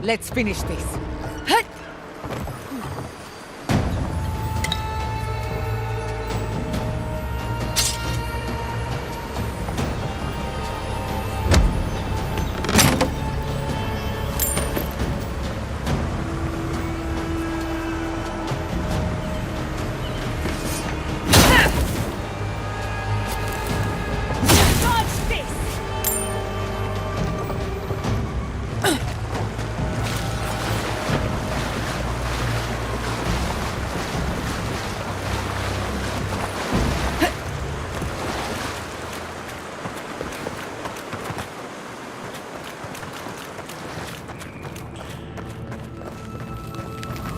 Let's finish this.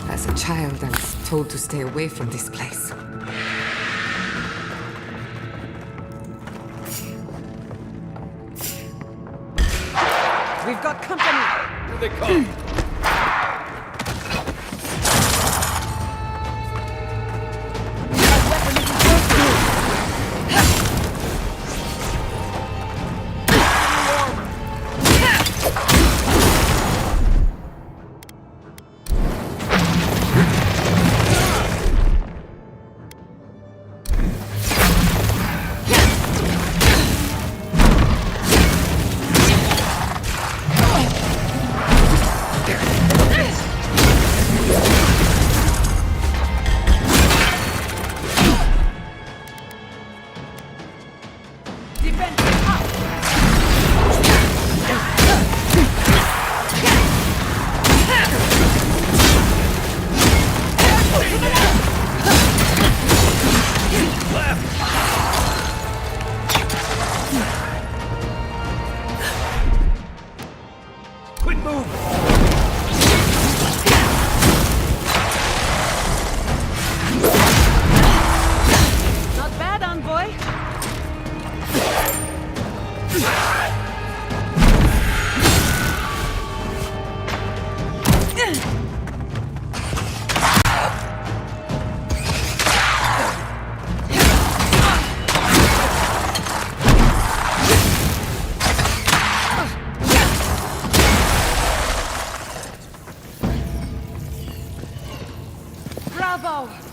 As a child, I was told to stay away from this place. We've got company! Here they come! Bravo!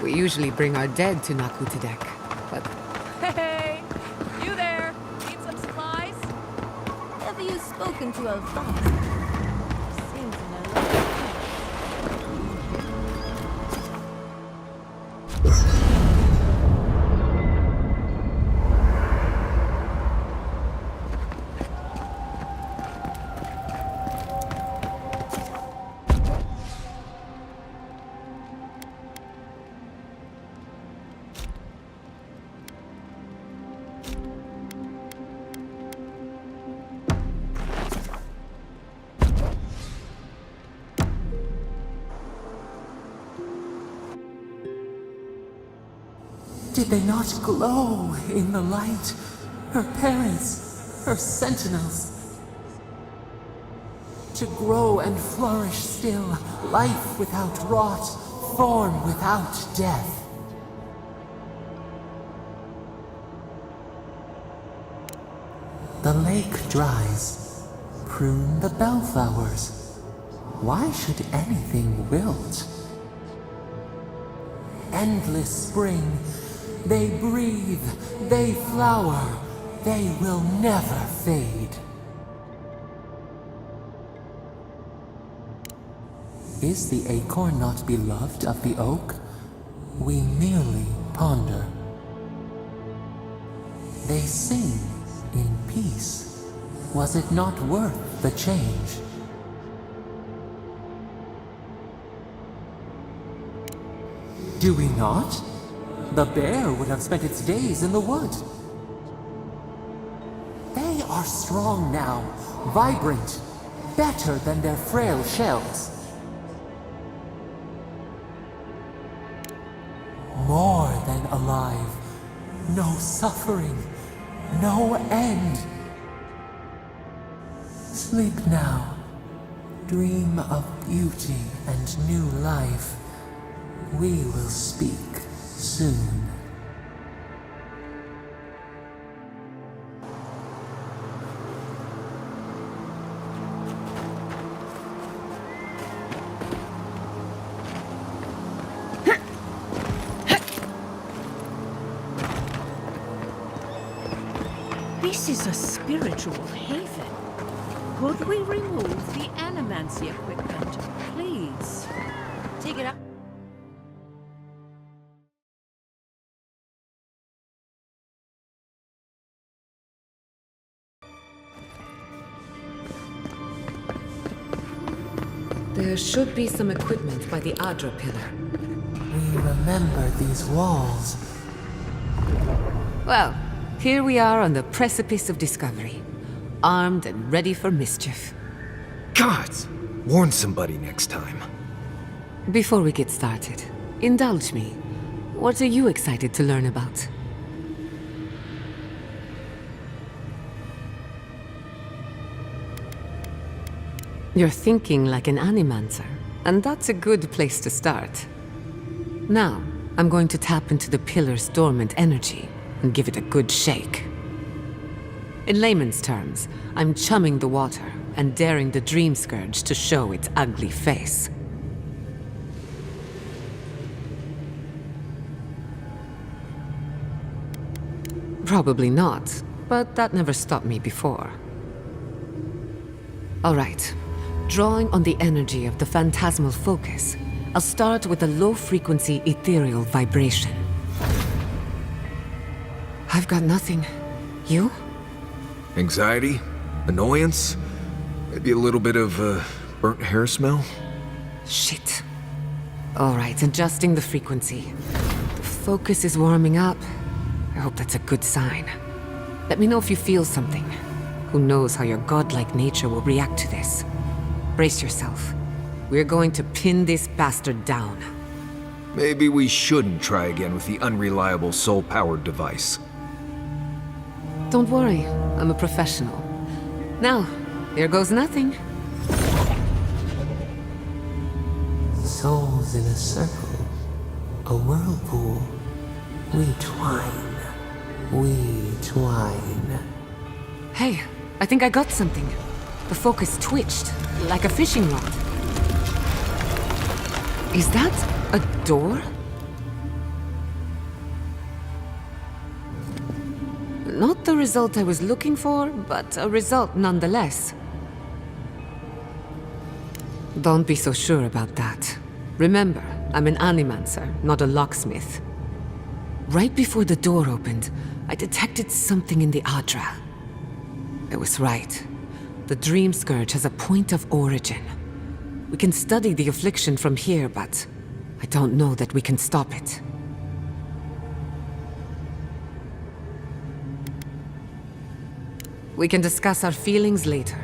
We usually bring our dead to Nakutadek, but Hey! You there! Need some supplies? Have you spoken to Avowed? Seems in a lot of Did they not glow in the light? Her parents, her sentinels. To grow and flourish still, life without rot, form without death. The lake dries. Prune the bellflowers. Why should anything wilt? Endless spring. They breathe, they flower, they will never fade. Is the acorn not beloved of the oak? We merely ponder. They sing in peace. Was it not worth the change? Do we not? The bear would have spent its days in the wood. They are strong now, vibrant, better than their frail shells. More than alive, no suffering, no end. Sleep now, dream of beauty and new life. We will speak soon. This is a spiritual haven. Could we remove the animancy equipment, please? take it out. there should be some equipment by the Adra pillar. We remember these walls. Well, here we are on the precipice of discovery, armed and ready for mischief. Gods! Warn somebody next time. Before we get started, indulge me. What are you excited to learn about? You're thinking like an animancer, and that's a good place to start. Now, I'm going to tap into the pillar's dormant energy and give it a good shake. In layman's terms, I'm chumming the water and daring the dream scourge to show its ugly face. Probably not, but that never stopped me before. All right. Drawing on the energy of the phantasmal focus, I'll start with a low-frequency ethereal vibration. I've got nothing. You? Anxiety? Annoyance? Maybe a little bit of, burnt hair smell? Shit. All right, adjusting the frequency. The focus is warming up. I hope that's a good sign. Let me know if you feel something. Who knows how your godlike nature will react to this. Brace yourself. We're going to pin this bastard down. Maybe we shouldn't try again with the unreliable soul-powered device. Don't worry, I'm a professional. Now, here goes nothing. Souls in a circle, a whirlpool. We twine, we twine. Hey, I think I got something. The focus twitched, like a fishing rod. Is that a door? Not the result I was looking for, but a result nonetheless. Don't be so sure about that. Remember, I'm an animancer, not a locksmith. Right before the door opened, I detected something in the Adra. I was right. The Dream Scourge has a point of origin. We can study the affliction from here, but I don't know that we can stop it. We can discuss our feelings later.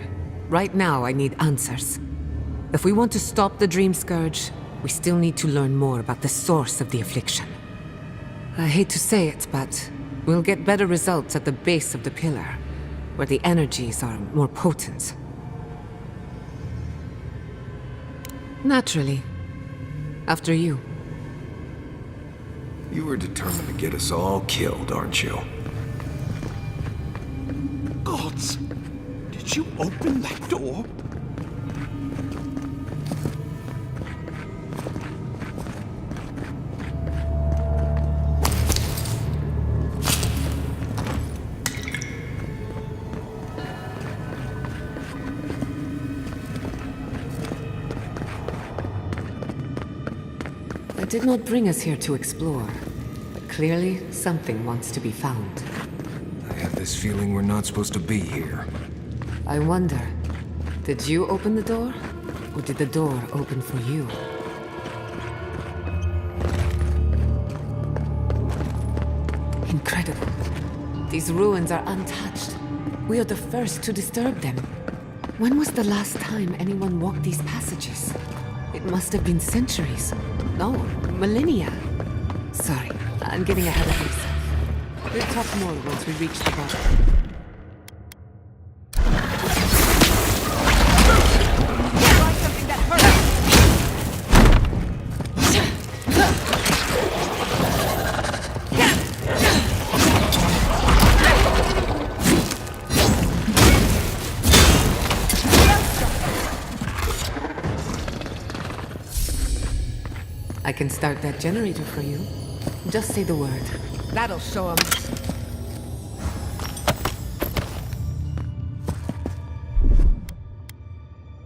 Right now, I need answers. If we want to stop the Dream Scourge, we still need to learn more about the source of the affliction. I hate to say it, but we'll get better results at the base of the pillar, where the energies are more potent. Naturally. After you. You were determined to get us all killed, aren't you? Gods! Did you open that door? I did not bring us here to explore, but clearly something wants to be found. I have this feeling we're not supposed to be here. I wonder, did you open the door? Or did the door open for you? Incredible. These ruins are untouched. We are the first to disturb them. When was the last time anyone walked these passages? It must have been centuries. No, millennia. Sorry, I'm getting ahead of myself. We'll talk more once we reach the bottom. I can start that generator for you. Just say the word. That'll show 'em.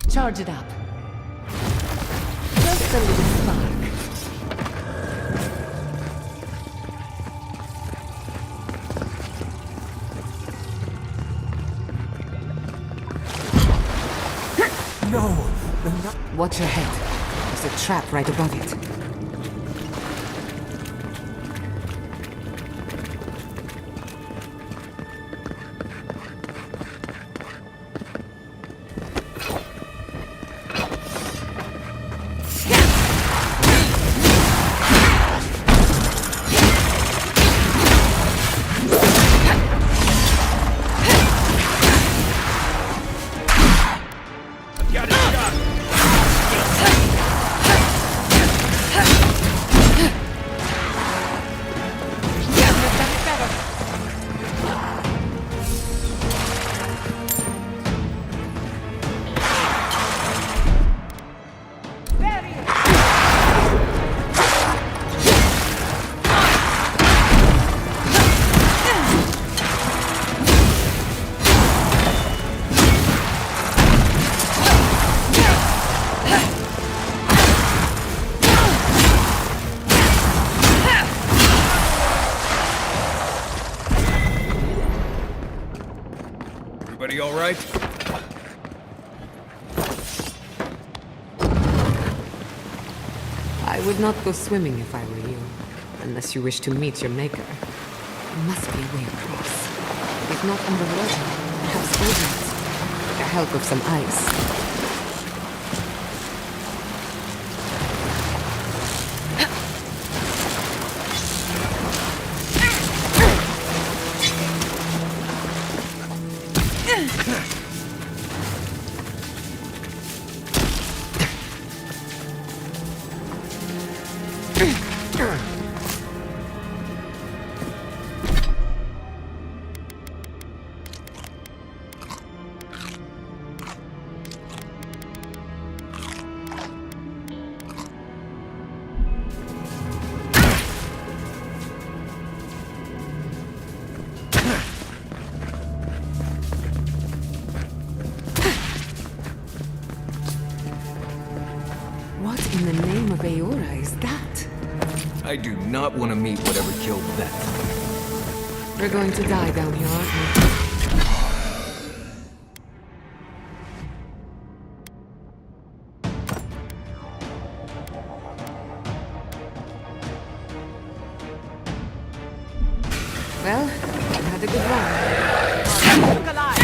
Charge it up. Just a little spark. No! Watch your head. There's a trap right above it. Everybody all right? I would not go swimming if I were you, unless you wish to meet your maker. There must be a way across. If not underwater, perhaps over it, with the help of some ice. I do not want to meet whatever killed that. We're going to die down here, aren't we? Well, I had a good run. Look alive!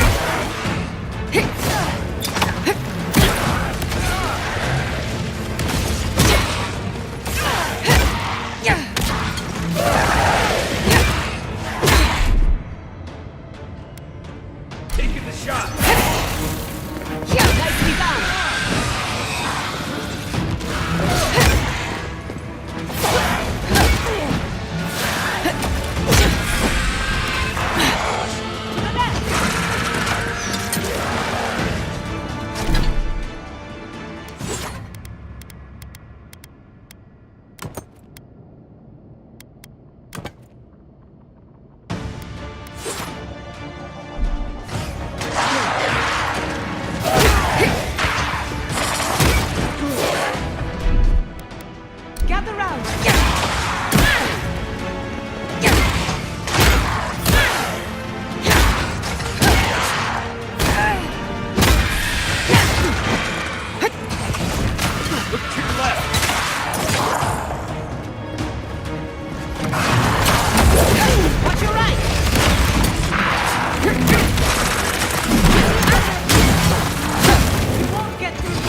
Taking the shot. Nicely done! Gather round! Look to your left. Watch your right! You won't get through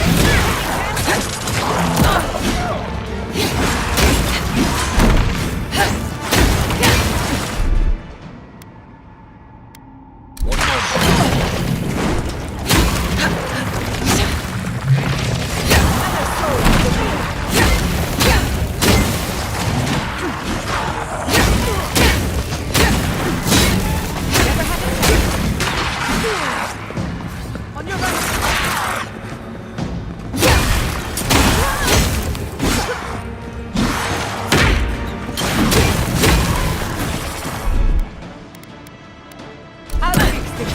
on your right! I'll fix this.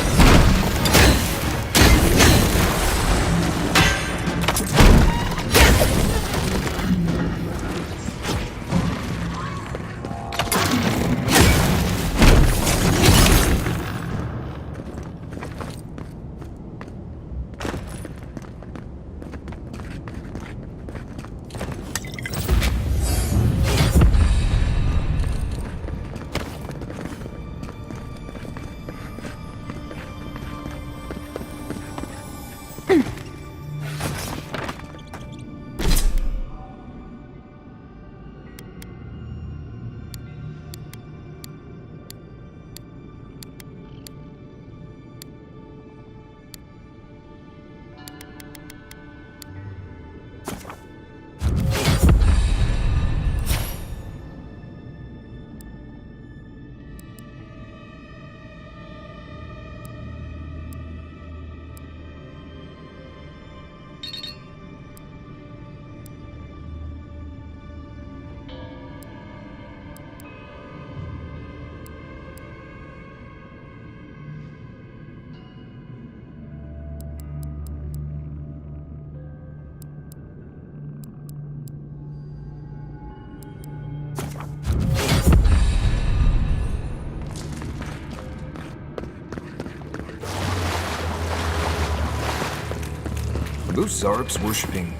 Those Zarps worshipping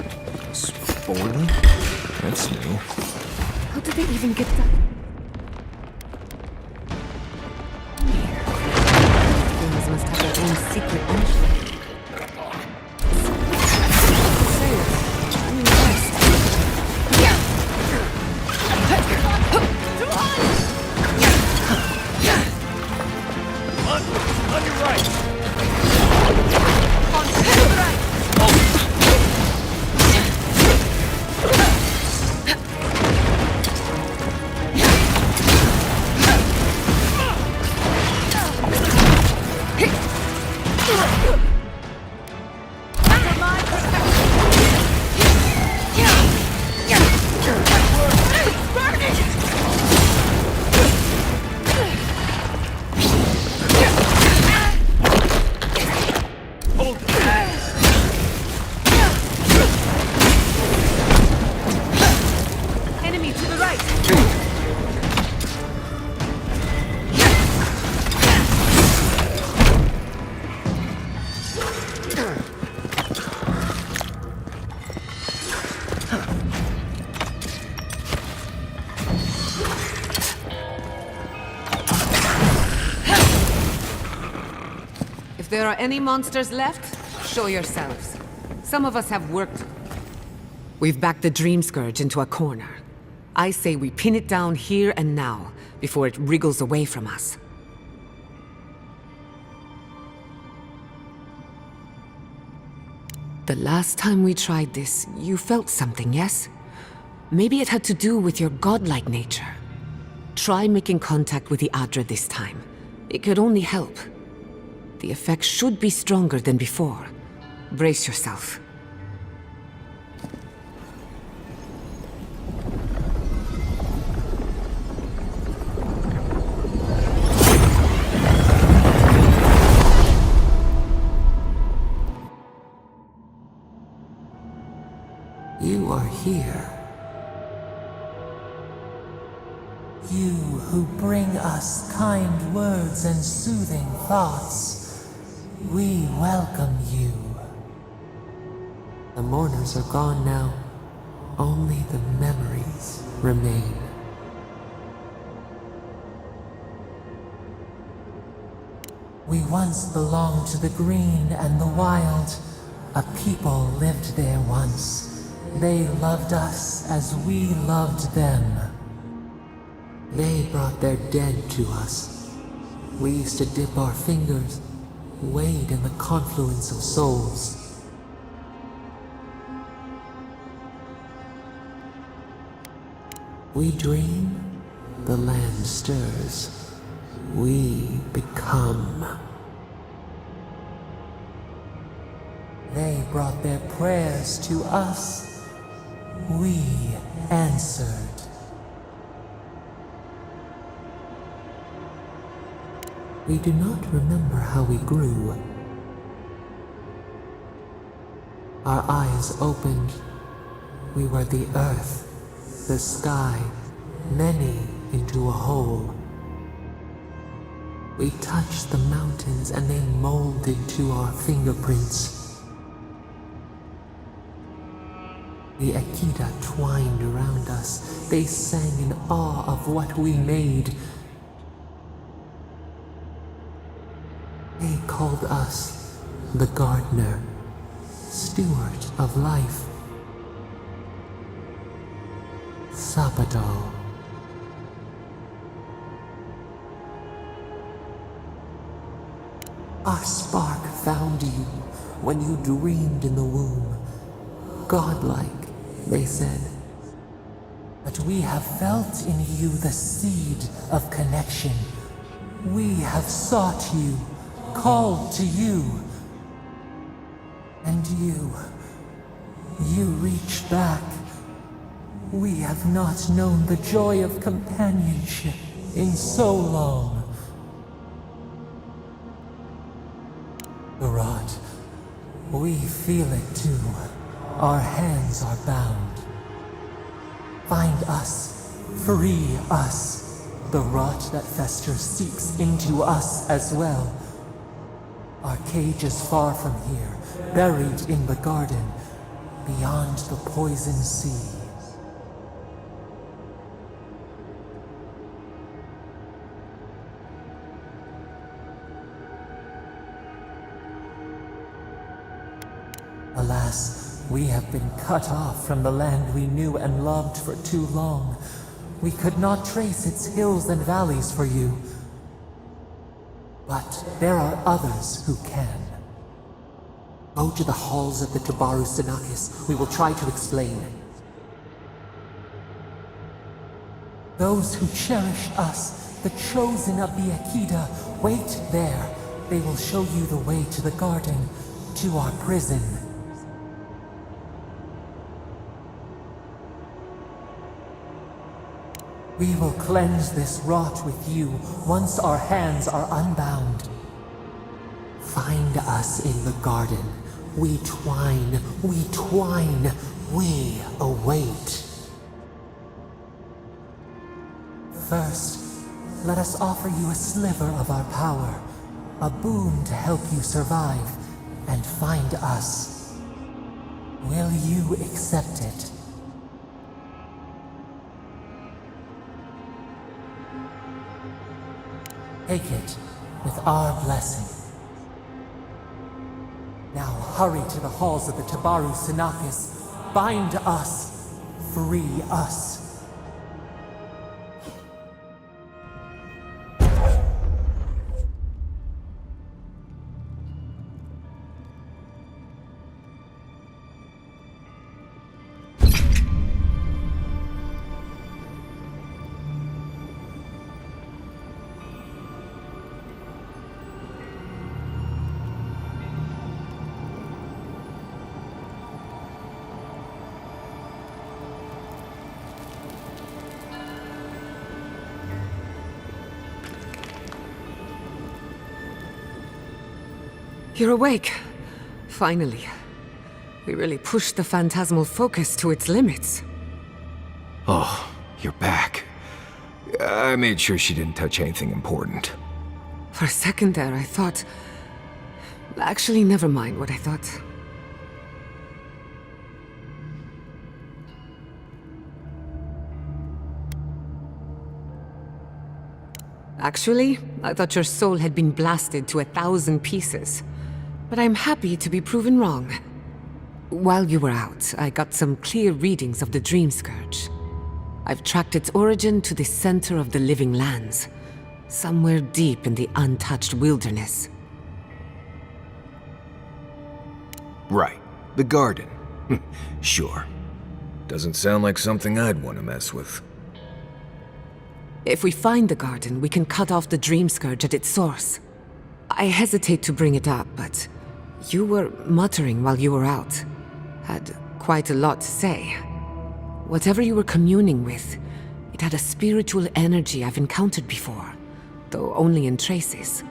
spoiling? That's new. How did they even get that? Things must have their own secret entry. On your right. Hey! right! If there are any monsters left, show yourselves. Some of us have worked. We've backed the Dream Scourge into a corner. I say we pin it down here and now, before it wriggles away from us. The last time we tried this, you felt something, yes? Maybe it had to do with your godlike nature. Try making contact with the Adra this time. It could only help. The effect should be stronger than before. Brace yourself. You are here. You who bring us kind words and soothing thoughts. We welcome you. The mourners are gone now. Only the memories remain. We once belonged to the green and the wild. A people lived there once. They loved us as we loved them. They brought their dead to us. We used to dip our fingers, wade in the confluence of souls. We dream, the land stirs. We become. They brought their prayers to us. We answered. We do not remember how we grew. Our eyes opened. We were the earth, the sky, many into a whole. We touched the mountains and they molded to our fingerprints. The Akita twined around us. They sang in awe of what we made. They called us the gardener, steward of life. Sabado. Our spark found you when you dreamed in the womb. Godlike, they said. But we have felt in you the seed of connection. We have sought you, called to you. And you reach back. We have not known the joy of companionship in so long. Rot, we feel it too. Our hands are bound. Find us, free us. The rot that festers seeps into us as well. Our cage is far from here, buried in the garden, beyond the poison sea. Alas, we have been cut off from the land we knew and loved for too long. We could not trace its hills and valleys for you. But there are others who can. Go to the halls of the Tabaru Sinakis. We will try to explain. Those who cherish us, the chosen of the Akita, wait there. They will show you the way to the garden, to our prison. We will cleanse this rot with you once our hands are unbound. Find us in the garden. We twine, we await. First, let us offer you a sliver of our power, a boon to help you survive and find us. Will you accept it? Take it with our blessing. Now hurry to the halls of the Tabaru Sinakis. Bind us. Free us. You're awake. Finally. We really pushed the phantasmal focus to its limits. Oh, you're back. I made sure she didn't touch anything important. For a second there, I thought... Actually, never mind what I thought. Actually, I thought your soul had been blasted to 1,000 pieces. But I'm happy to be proven wrong. While you were out, I got some clear readings of the Dream Scourge. I've tracked its origin to the center of the living lands, somewhere deep in the untouched wilderness. Right. The garden. Sure. Doesn't sound like something I'd want to mess with. If we find the garden, we can cut off the Dream Scourge at its source. I hesitate to bring it up, but you were muttering while you were out. Had quite a lot to say. Whatever you were communing with, it had a spiritual energy I've encountered before, though only in traces.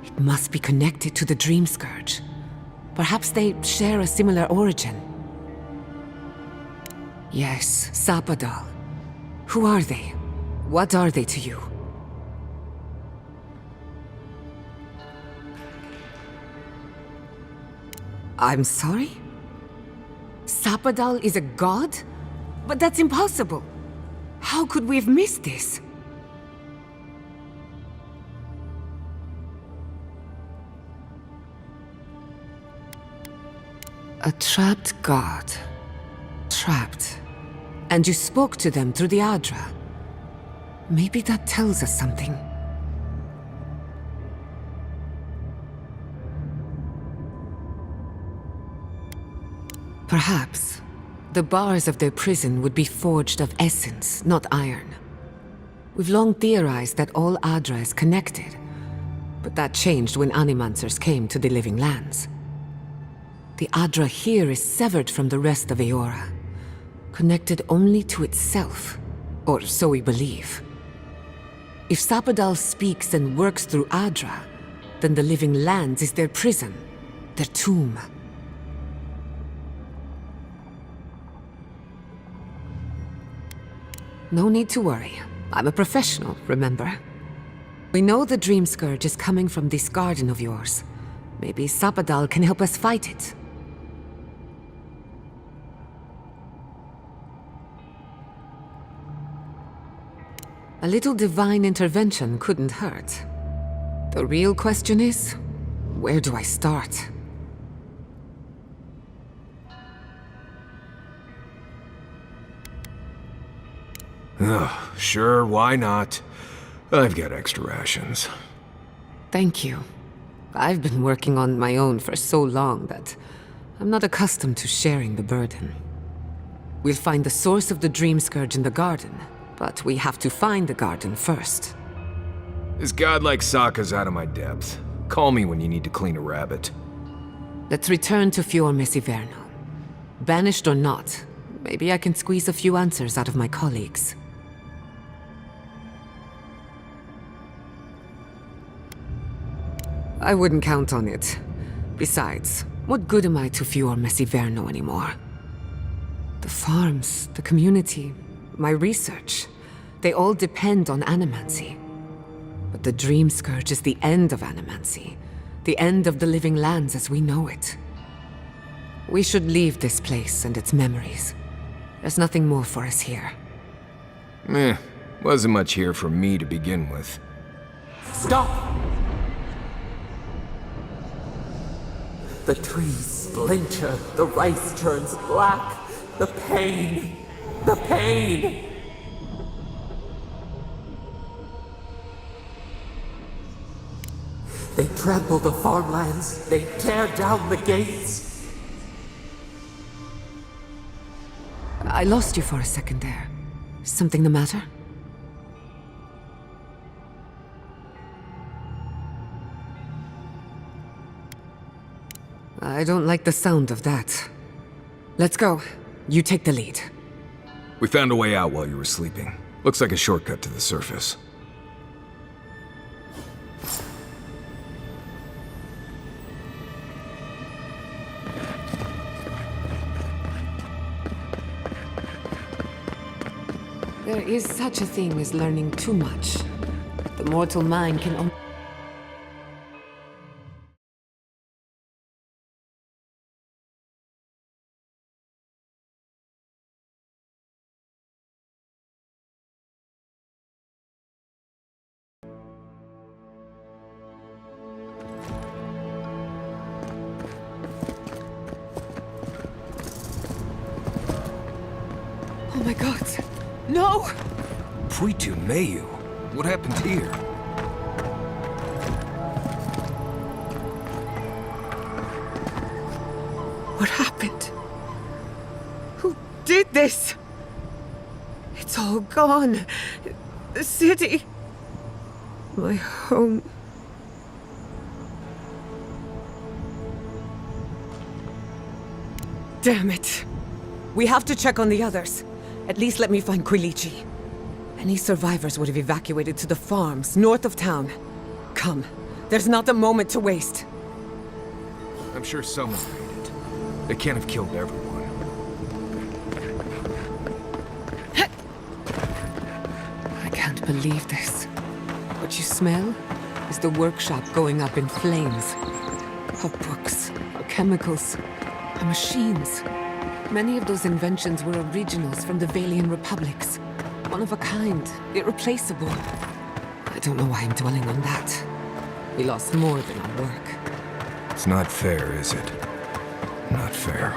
It must be connected to the Dream Scourge. Perhaps they share a similar origin. Yes, Sapadal. Who are they? What are they to you? I'm sorry? Sapadal is a god? But that's impossible! How could we have missed this? A trapped god. Trapped. And you spoke to them through the Adra. Maybe that tells us something. Perhaps the bars of their prison would be forged of essence, not iron. We've long theorized that all Adra is connected, but that changed when Animancers came to the living lands. The Adra here is severed from the rest of Eora, connected only to itself, or so we believe. If Sapadal speaks and works through Adra, then the living lands is their prison, their tomb. No need to worry. I'm a professional, remember? We know the Dream Scourge is coming from this garden of yours. Maybe Sapadal can help us fight it. A little divine intervention couldn't hurt. The real question is, where do I start? Sure, why not? I've got extra rations. Thank you. I've been working on my own for so long that I'm not accustomed to sharing the burden. We'll find the source of the Dream Scourge in the garden, but we have to find the garden first. This godlike Sokka's out of my depth. Call me when you need to clean a rabbit. Let's return to Fior Messiverno. Banished or not, maybe I can squeeze a few answers out of my colleagues. I wouldn't count on it. Besides, what good am I to Fior Messiverno anymore? The farms, the community, my research. They all depend on animancy. But the Dream Scourge is the end of animancy. The end of the living lands as we know it. We should leave this place and its memories. There's nothing more for us here. Wasn't much here for me to begin with. Stop! The trees splinter, the rice turns black. The pain! The pain! They trample the farmlands, they tear down the gates. I lost you for a second there. Something the matter? I don't like the sound of that. Let's go. You take the lead. We found a way out while you were sleeping. Looks like a shortcut to the surface. There is such a thing as learning too much. The mortal mind can only... Oh my god. No! Pritu Mayu? What happened here? What happened? Who did this? It's all gone. The city. My home. Damn it. We have to check on the others. At least let me find Quilichi. Any survivors would have evacuated to the farms north of town. Come. There's not a moment to waste. I'm sure someone made it. They can't have killed everyone. I can't believe this. What you smell is the workshop going up in flames. Our books, our chemicals, our machines. Many of those inventions were originals from the Valian republics. One of a kind, irreplaceable. I don't know why I'm dwelling on that. We lost more than our work. It's not fair, is it? Not fair.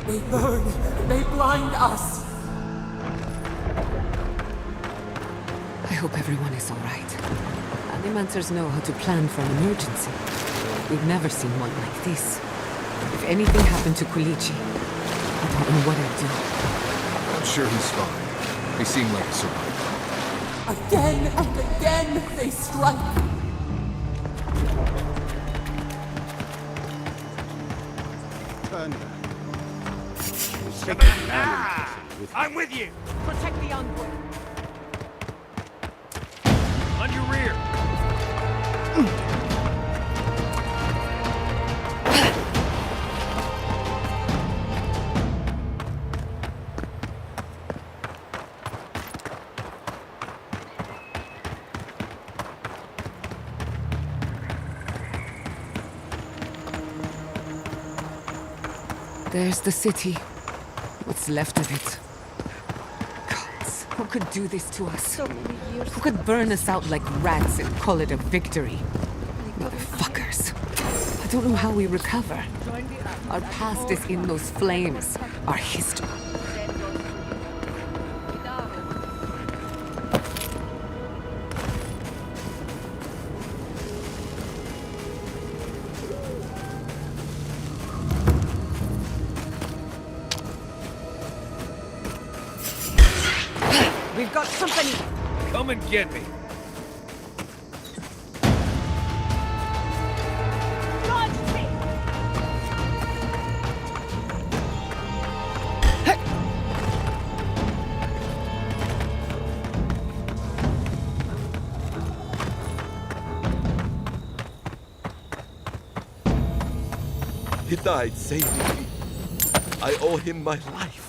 They burn, they blind us. I hope everyone is all right. Animancers know how to plan for an emergency. We've never seen one like this. If anything happened to Quilichi, I don't know what I'd do. I'm sure he's fine. He seemed like a survivor. Again and again they strike. I'm with you! Protect the envoy. On your rear! There's the city. What's left of it. Gods, who could do this to us? So many years. Who could burn us out like rats and call it a victory? Motherfuckers. I don't know how we recover. Our past is in those flames. Our history. We've got company! Come and get me! He died saving me. I owe him my life.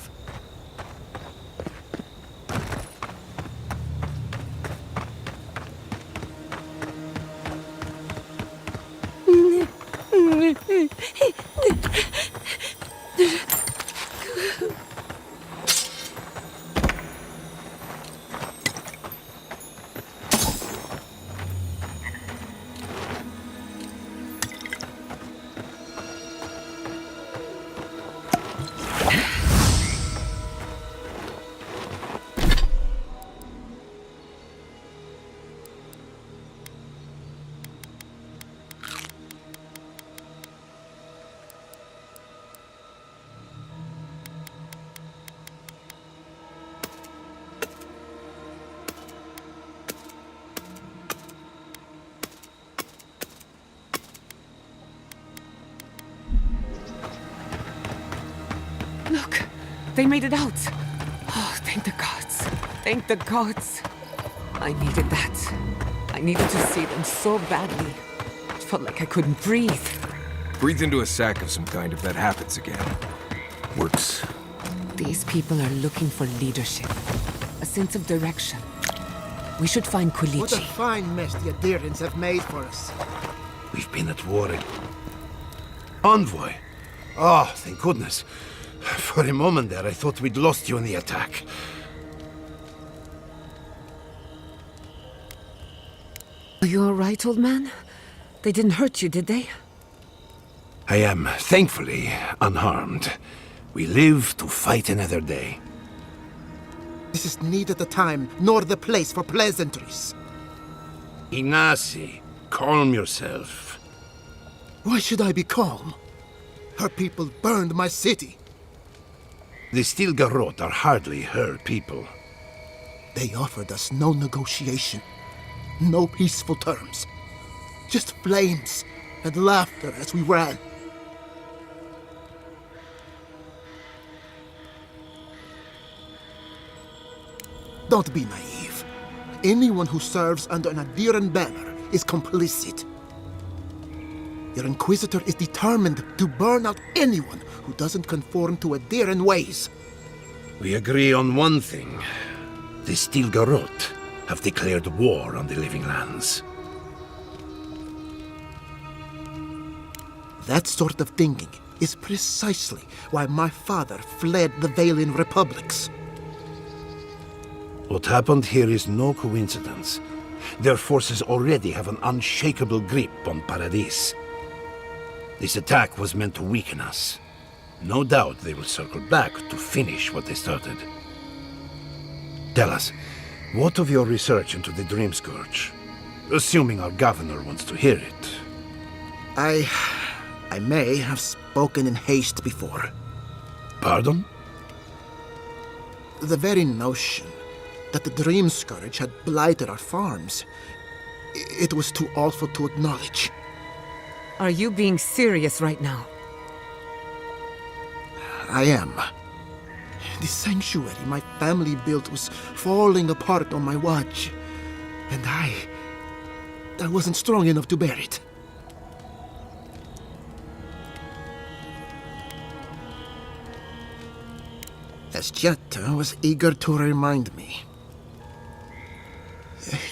Look, they made it out. Oh, thank the gods. Thank the gods. I needed that. I needed to see them so badly. It felt like I couldn't breathe. Breathe into a sack of some kind if that happens again. Works. These people are looking for leadership, a sense of direction. We should find What a Kulichi. fine mess the Adherents have made for us. We've been at war. Envoy. Oh, thank goodness. For a moment there, I thought we'd lost you in the attack. Are you all right, old man? They didn't hurt you, did they? I am, thankfully, unharmed. We live to fight another day. This is neither the time nor the place for pleasantries. Ignacy, calm yourself. Why should I be calm? Her people burned my city. The Stilgarrot are hardly her people. They offered us no negotiation, no peaceful terms. Just flames and laughter as we ran. Don't be naive. Anyone who serves under an Adherent banner is complicit. Your Inquisitor is determined to burn out anyone who doesn't conform to Adherent ways. We agree on one thing. The Stilgarrot have declared war on the Living Lands. That sort of thinking is precisely why my father fled the Valian republics. What happened here is no coincidence. Their forces already have an unshakable grip on Paradis. This attack was meant to weaken us. No doubt they will circle back to finish what they started. Tell us, what of your research into the Dream Scourge? Assuming our governor wants to hear it. I may have spoken in haste before. Pardon? The very notion that the Dream Scourge had blighted our farms, it was too awful to acknowledge. Are you being serious right now? I am. The sanctuary my family built was falling apart on my watch, and I wasn't strong enough to bear it. As Jetta was eager to remind me.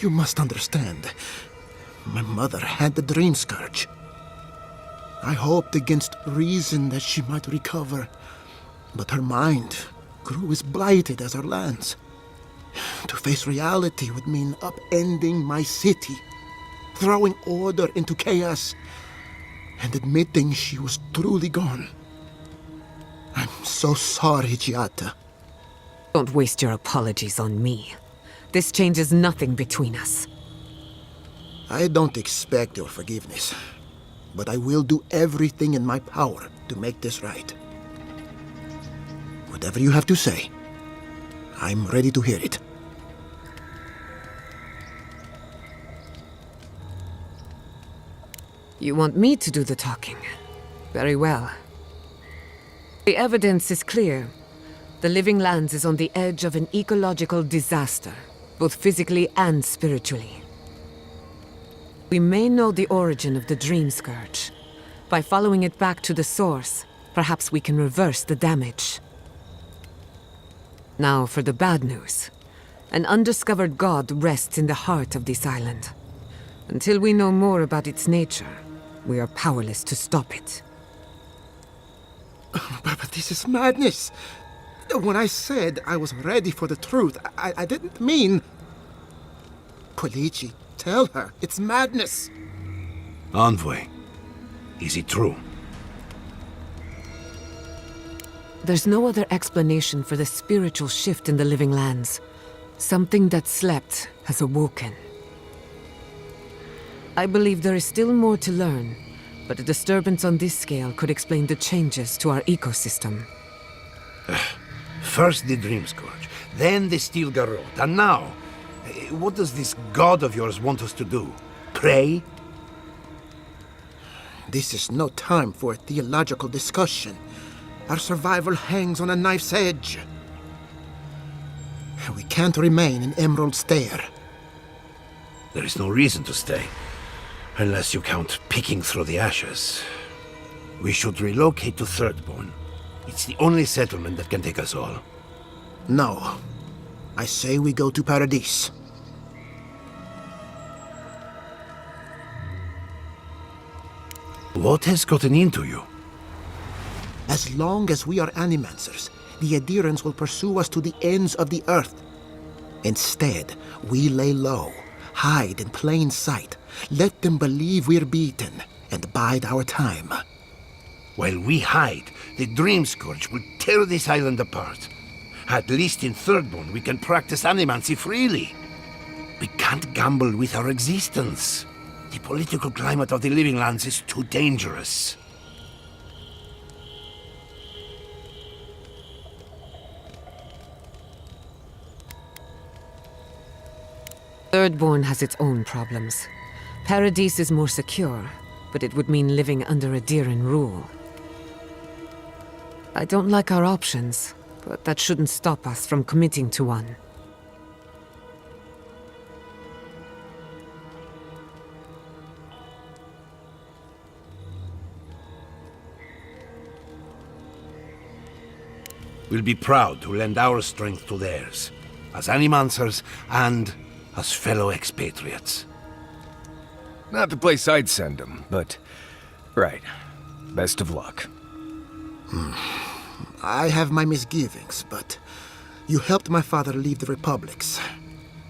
You must understand, my mother had the Dream Scourge. I hoped against reason that she might recover, but her mind grew as blighted as her lands. To face reality would mean upending my city, throwing order into chaos, and admitting she was truly gone. I'm so sorry, Giata. Don't waste your apologies on me. This changes nothing between us. I don't expect your forgiveness, but I will do everything in my power to make this right. Whatever you have to say, I'm ready to hear it. You want me to do the talking? Very well. The evidence is clear. The Living Lands is on the edge of an ecological disaster, both physically and spiritually. We may know the origin of the Dream Scourge. By following it back to the source, perhaps we can reverse the damage. Now for the bad news. An undiscovered god rests in the heart of this island. Until we know more about its nature, we are powerless to stop it. But this is madness. When I said I was ready for the truth, I didn't mean... Quilici, tell her. It's madness. Envoy, is it true? There's no other explanation for the spiritual shift in the living lands. Something that slept has awoken. I believe there is still more to learn, but a disturbance on this scale could explain the changes to our ecosystem. First the Dream Scourge, then the Steel Garrote, and now... what does this god of yours want us to do? Pray? This is no time for a theological discussion. Our survival hangs on a knife's edge. We can't remain in Emerald Stair. There is no reason to stay, unless you count picking through the ashes. We should relocate to Thirdborn. It's the only settlement that can take us all. No. I say we go to Paradise. What has gotten into you? As long as we are Animancers, the adherents will pursue us to the ends of the earth. Instead, we lay low, hide in plain sight, let them believe we're beaten, and bide our time. While we hide, the Dream Scourge will tear this island apart. At least in Thirdborn, we can practice animancy freely. We can't gamble with our existence. The political climate of the Living Lands is too dangerous. Thirdborn has its own problems. Paradise is more secure, but it would mean living under a Diran rule. I don't like our options, but that shouldn't stop us from committing to one. We'll be proud to lend our strength to theirs, as Animancers and as fellow expatriates. Not the place I'd send them, but... right. Best of luck. I have my misgivings, but you helped my father leave the Republics.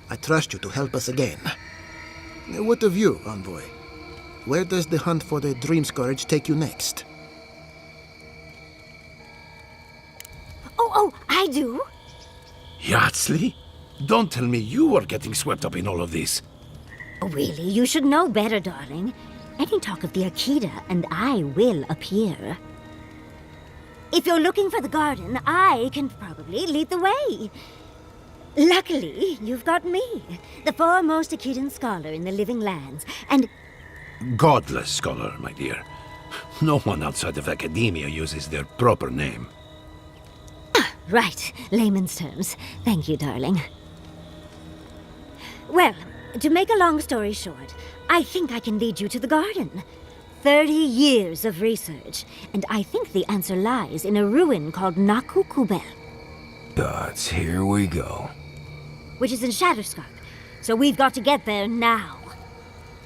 I trust you to help us again. What of you, Envoy? Where does the hunt for the Dream Scourge take you next? Oh, I do. Yardsley? Don't tell me you are getting swept up in all of this. Oh, really? You should know better, darling. Any talk of the Akita, and I will appear. If you're looking for the garden, I can probably lead the way. Luckily, you've got me, the foremost Akitan scholar in the Living Lands, and... Godless scholar, my dear. No one outside of academia uses their proper name. Right, layman's terms. Thank you, darling. Well, to make a long story short, I think I can lead you to the garden. 30 years of research, and I think the answer lies in a ruin called Naku Kubel, Gods, here we go. which is in Shatterscarp. So we've got to get there now.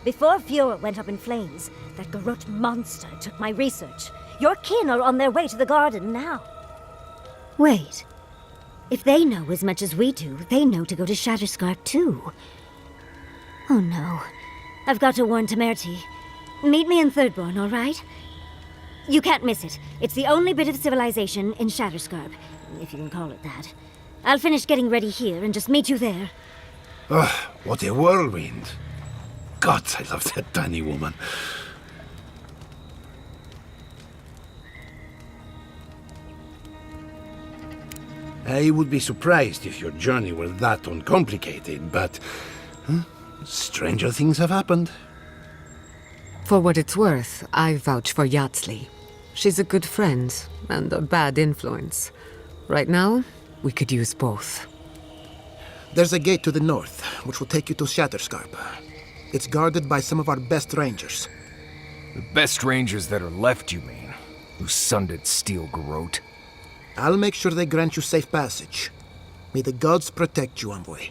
Before Fiora went up in flames, that garrote monster took my research. Your kin are on their way to the garden now. Wait. If they know as much as we do, they know to go to Shatterscarp too. Oh no. I've got to warn Temerity. Meet me in Thirdborn, all right? You can't miss it. It's the only bit of civilization in Shatterscarp, if you can call it that. I'll finish getting ready here and just meet you there. Ugh, what a whirlwind. Gods, I love that tiny woman. I would be surprised if your journey were that uncomplicated, but... stranger things have happened. For what it's worth, I vouch for Yardsley. She's a good friend, and a bad influence. Right now, we could use both. There's a gate to the north, which will take you to Shatterscarp. It's guarded by some of our best rangers. The best rangers that are left, you mean? Who sundered Steel Garrote? I'll make sure they grant you safe passage. May the gods protect you, Envoy.